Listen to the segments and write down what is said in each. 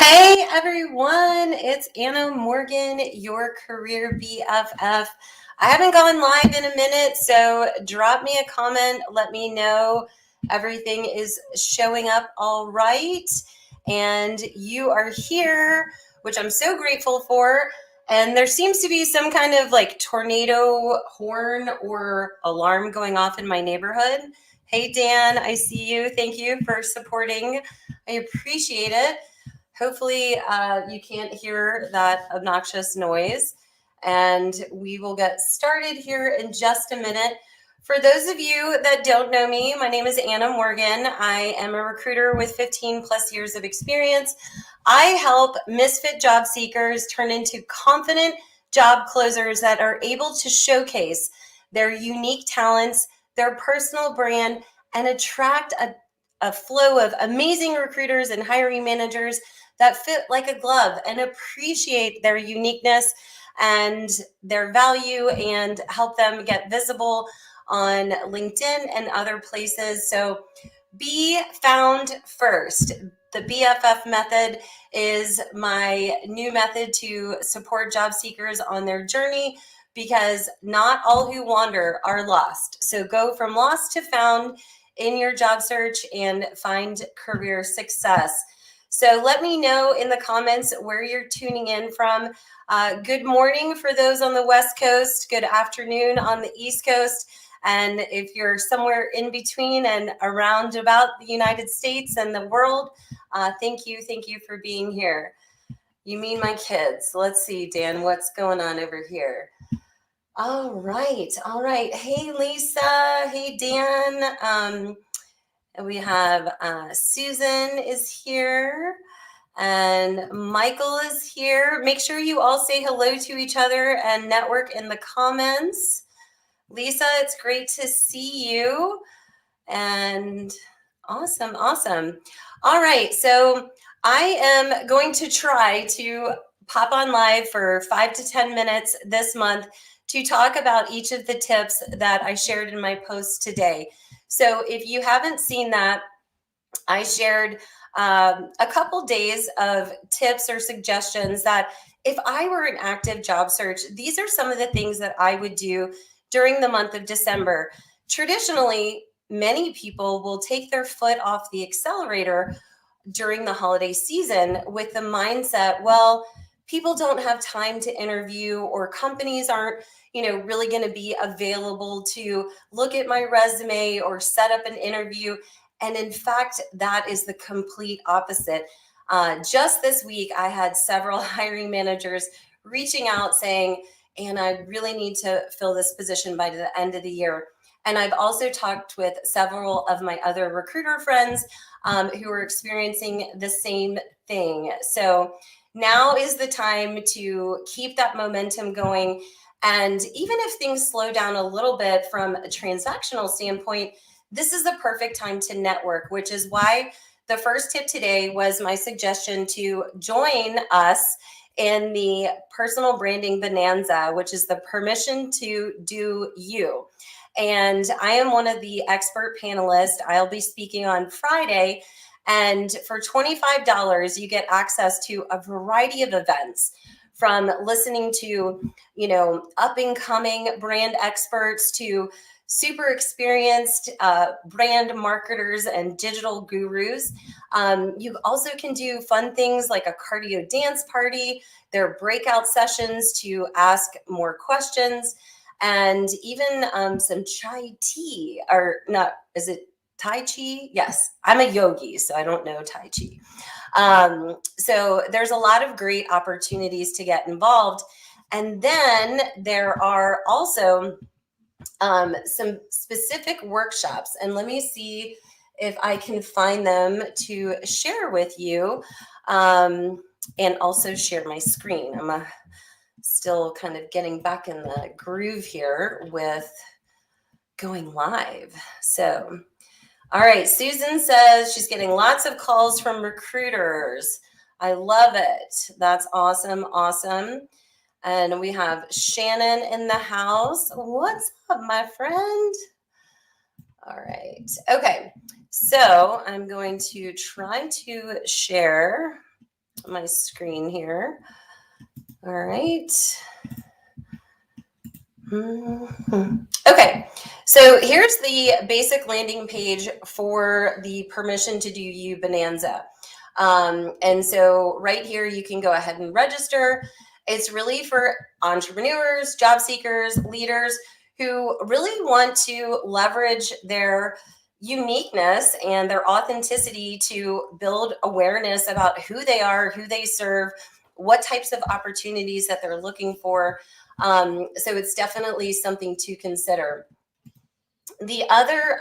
Hey everyone, it's Anna Morgan, your career BFF. I haven't gone live in a minute, so drop me a comment. Let me know everything is showing up all right and you are here, which I'm so grateful for. And there seems to be some kind of like tornado horn or alarm going off in my neighborhood. Hey Dan, I see you. Thank you for supporting. I appreciate it. Hopefully, you can't hear that obnoxious noise. And we will get started here in just a minute. For those of you that don't know me, my name is Anna Morgan. I am a recruiter with 15 plus years of experience. I help misfit job seekers turn into confident job closers that are able to showcase their unique talents, their personal brand, and attract a flow of amazing recruiters and hiring managers that fit like a glove and appreciate their uniqueness and their value and help them get visible on LinkedIn and other places. So be found first. The BFF method is my new method to support job seekers on their journey because not all who wander are lost. So go from lost to found in your job search and find career success. So let me know in the comments where you're tuning in from. Good morning for those on the West Coast. Good afternoon on the East Coast. And if you're somewhere in between and around about the United States and the world, thank you for being here. You mean my kids. Let's see, Dan, what's going on over here? All right. Hey, Lisa. Hey, Dan. We have Susan is here. And Michael is here. Make sure you all say hello to each other and network in the comments. Lisa, it's great to see you. And awesome. All right, so I am going to try to pop on live for 5 to 10 minutes this month to talk about each of the tips that I shared in my post today. So if you haven't seen that, I shared a couple days of tips or suggestions that if I were an active job search, these are some of the things that I would do during the month of December. Traditionally, many people will take their foot off the accelerator during the holiday season with the mindset, well, people don't have time to interview or companies aren't really going to be available to look at my resume or set up an interview. And in fact, that is the complete opposite. Just this week, I had several hiring managers reaching out saying, and I really need to fill this position by the end of the year. And I've also talked with several of my other recruiter friends who are experiencing the same thing. So now is the time to keep that momentum going. And even if things slow down a little bit from a transactional standpoint, this is the perfect time to network, which is why the first tip today was my suggestion to join us in the personal branding bonanza, which is the permission to do you. And I am one of the expert panelists. I'll be speaking on Friday. And for $25, you get access to a variety of events, from listening to, up and coming brand experts to super experienced brand marketers and digital gurus. You also can do fun things like a cardio dance party. There are breakout sessions to ask more questions, and even some chai tea, or not, is it Tai Chi? Yes, I'm a yogi, so I don't know Tai Chi. So there's a lot of great opportunities to get involved. And then there are also some specific workshops, and let me see if I can find them to share with you, and also share my screen. I'm still kind of getting back in the groove here with going live. So, all right, Susan says she's getting lots of calls from recruiters. I love it. That's awesome. And we have Shannon in the house. What's up, my friend? All right. Okay. So I'm going to try to share my screen here. All right. Okay, so here's the basic landing page for the Permission to Do You Bonanza. And so right here, you can go ahead and register. It's really for entrepreneurs, job seekers, leaders who really want to leverage their uniqueness and their authenticity to build awareness about who they are, who they serve, what types of opportunities that they're looking for. So it's definitely something to consider. The other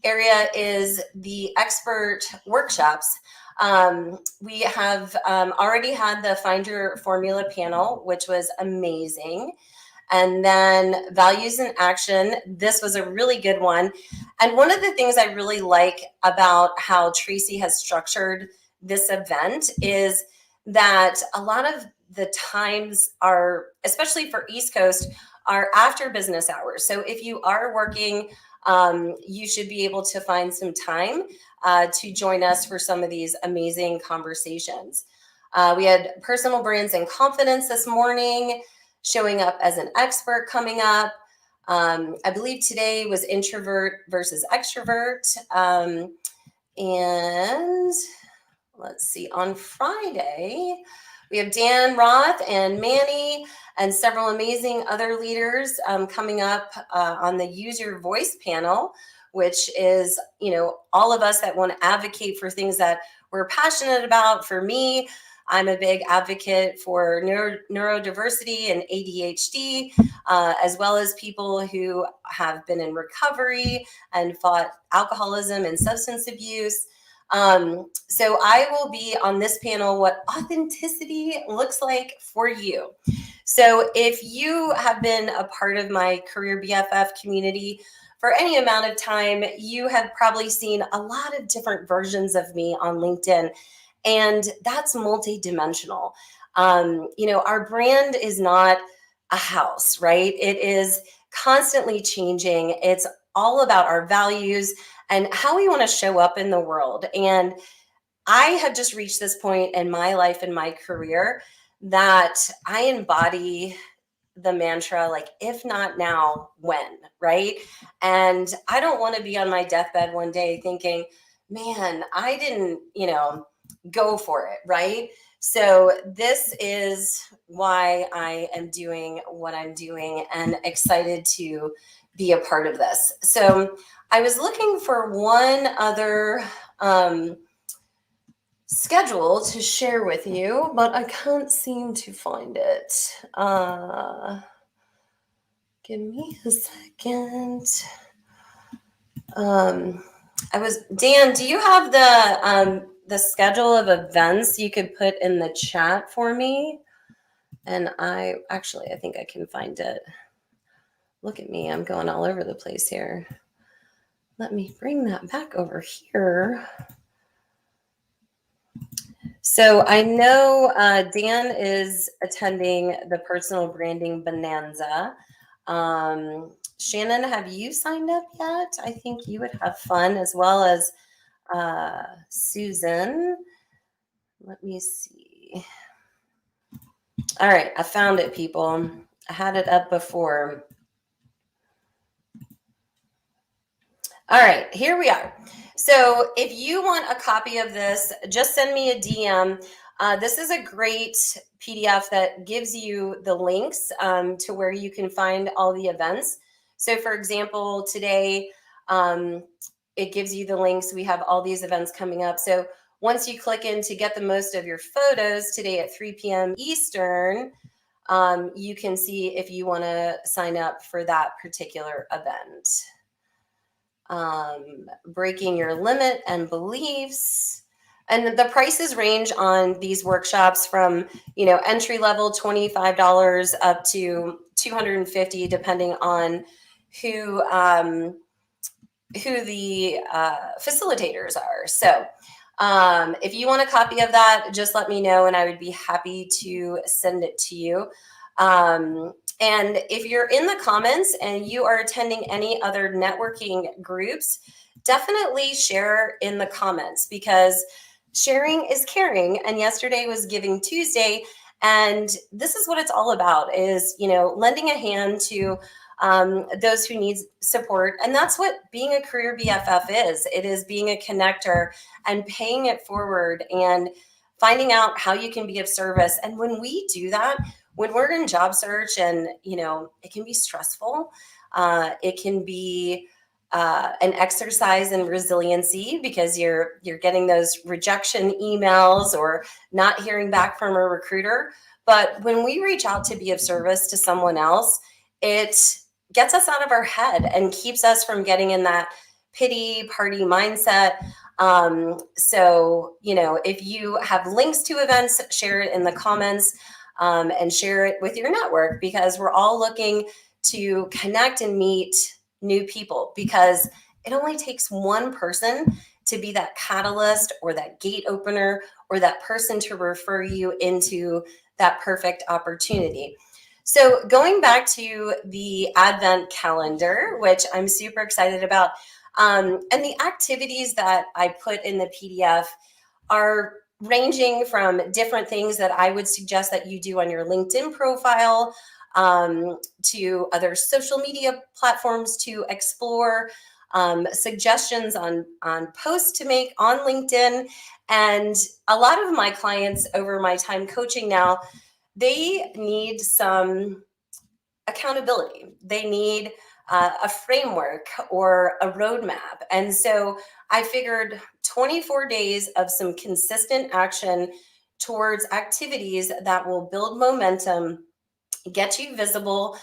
area is the expert workshops. We have already had the Find Your Formula panel, which was amazing. And then Values in Action. This was a really good one. And one of the things I really like about how Tracy has structured this event is that a lot of the times are, especially for East Coast, are after business hours. So if you are working, you should be able to find some time to join us for some of these amazing conversations. We had personal brands and confidence this morning, showing up as an expert coming up. I believe today was introvert versus extrovert. And let's see, on Friday, we have Dan Roth and Manny and several amazing other leaders coming up on the Use Your Voice panel, which is, all of us that want to advocate for things that we're passionate about. For me, I'm a big advocate for neurodiversity and ADHD, as well as people who have been in recovery and fought alcoholism and substance abuse. So I will be on this panel, What Authenticity Looks Like for You. So if you have been a part of my CareerBFF community for any amount of time, you have probably seen a lot of different versions of me on LinkedIn, and that's multidimensional. Our brand is not a house, right? It is constantly changing. It's all about our values and how we want to show up in the world. And I have just reached this point in my life and my career that I embody the mantra, like, if not now, when, right? And I don't want to be on my deathbed one day thinking, man, I didn't, go for it, right? So this is why I am doing what I'm doing and excited to be a part of this. So I was looking for one other schedule to share with you, but I can't seem to find it. Give me a second. Dan, do you have the schedule of events you could put in the chat for me? And I think I can find it. Look at me, I'm going all over the place here. Let me bring that back over here. So I know Dan is attending the Personal Branding Bonanza. Shannon, have you signed up yet? I think you would have fun, as well as Susan. Let me see. All right, I found it, people. I had it up before. All right, here we are. So if you want a copy of this, just send me a DM. This is a great PDF that gives you the links to where you can find all the events. So for example, today, it gives you the links. We have all these events coming up. So once you click in to get the most of your photos today at 3 p.m. Eastern, you can see if you want to sign up for that particular event. Breaking your limit and beliefs. And the prices range on these workshops from, entry level $25 up to $250, depending on who the facilitators are. So if you want a copy of that, just let me know and I would be happy to send it to you. And if you're in the comments and you are attending any other networking groups, definitely share in the comments, because sharing is caring, and yesterday was Giving Tuesday, and this is what it's all about, is, lending a hand to those who need support. And that's what being a career BFF is. It is being a connector and paying it forward and finding out how you can be of service. And when we do that, when we're in job search, and it can be stressful, it can be an exercise in resiliency, because you're getting those rejection emails or not hearing back from a recruiter. But when we reach out to be of service to someone else, it gets us out of our head and keeps us from getting in that pity party mindset. So, if you have links to events, share it in the comments, and share it with your network, because we're all looking to connect and meet new people, because it only takes one person to be that catalyst or that gate opener or that person to refer you into that perfect opportunity. So going back to the Advent calendar, which I'm super excited about, and the activities that I put in the PDF are ranging from different things that I would suggest that you do on your LinkedIn profile, to other social media platforms to explore, suggestions on posts to make on LinkedIn. And a lot of my clients over my time coaching now, they need some accountability. They need a framework or a roadmap. And so I figured 24 days of some consistent action towards activities that will build momentum, get you visible,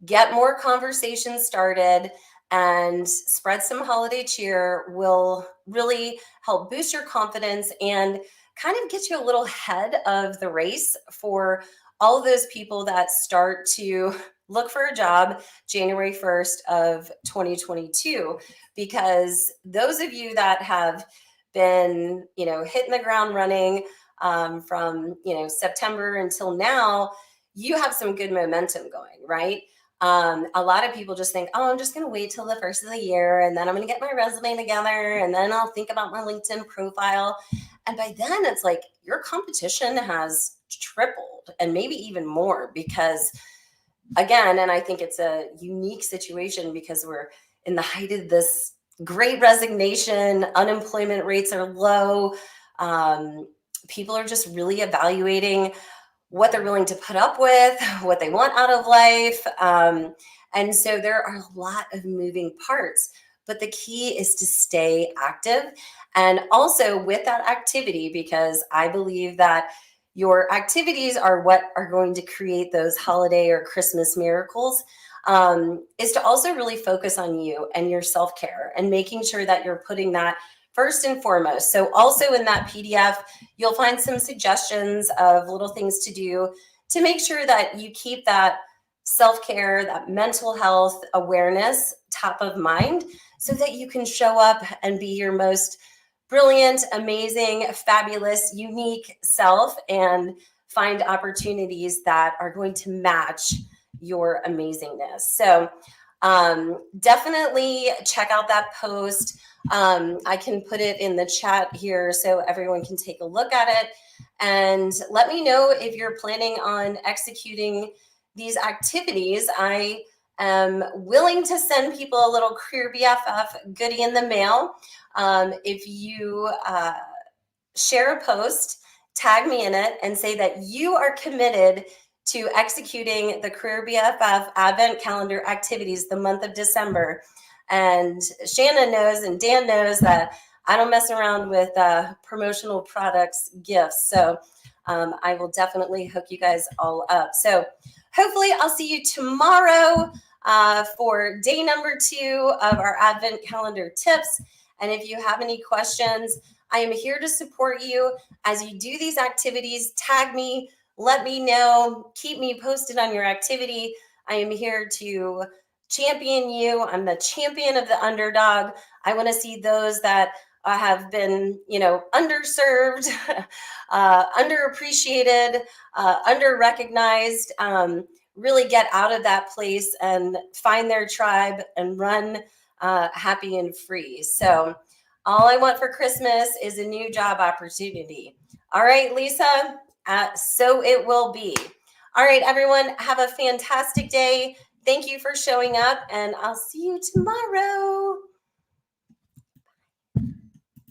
get more conversations started, and spread some holiday cheer will really help boost your confidence and kind of get you a little ahead of the race for all of those people that start to look for a job January 1st of 2022. Because those of you that have been, hitting the ground running, from, September until now, you have some good momentum going, right? A lot of people just think, oh, I'm just going to wait till the first of the year, and then I'm going to get my resume together, and then I'll think about my LinkedIn profile. And by then it's like your competition has tripled and maybe even more, because again, and I think it's a unique situation because we're in the height of this great resignation, unemployment rates are low. People are just really evaluating what they're willing to put up with, what they want out of life. And so there are a lot of moving parts, but the key is to stay active. And also with that activity, because I believe that your activities are what are going to create those holiday or Christmas miracles, is to also really focus on you and your self-care and making sure that you're putting that first and foremost. So also in that PDF, you'll find some suggestions of little things to do to make sure that you keep that self-care, that mental health awareness top of mind, so that you can show up and be your most brilliant, amazing, fabulous, unique self and find opportunities that are going to match your amazingness. So definitely check out that post. I can put it in the chat here so everyone can take a look at it, and let me know if you're planning on executing these activities. I am willing to send people a little Career BFF goodie in the mail. If you share a post, tag me in it, and say that you are committed to executing the Career BFF Advent Calendar activities the month of December. And Shannon knows and Dan knows that I don't mess around with promotional products gifts. So I will definitely hook you guys all up. So hopefully I'll see you tomorrow for day number 2 of our Advent Calendar tips. And if you have any questions, I am here to support you as you do these activities. Tag me, let me know, keep me posted on your activity. I am here to champion you. I'm the champion of the underdog. I want to see those that have been, underserved, underappreciated, under-recognized, really get out of that place and find their tribe and run happy and free. So All I want for Christmas is a new job opportunity. All right, Lisa, so it will be. All right, everyone, have a fantastic day. Thank you for showing up, and I'll see you tomorrow.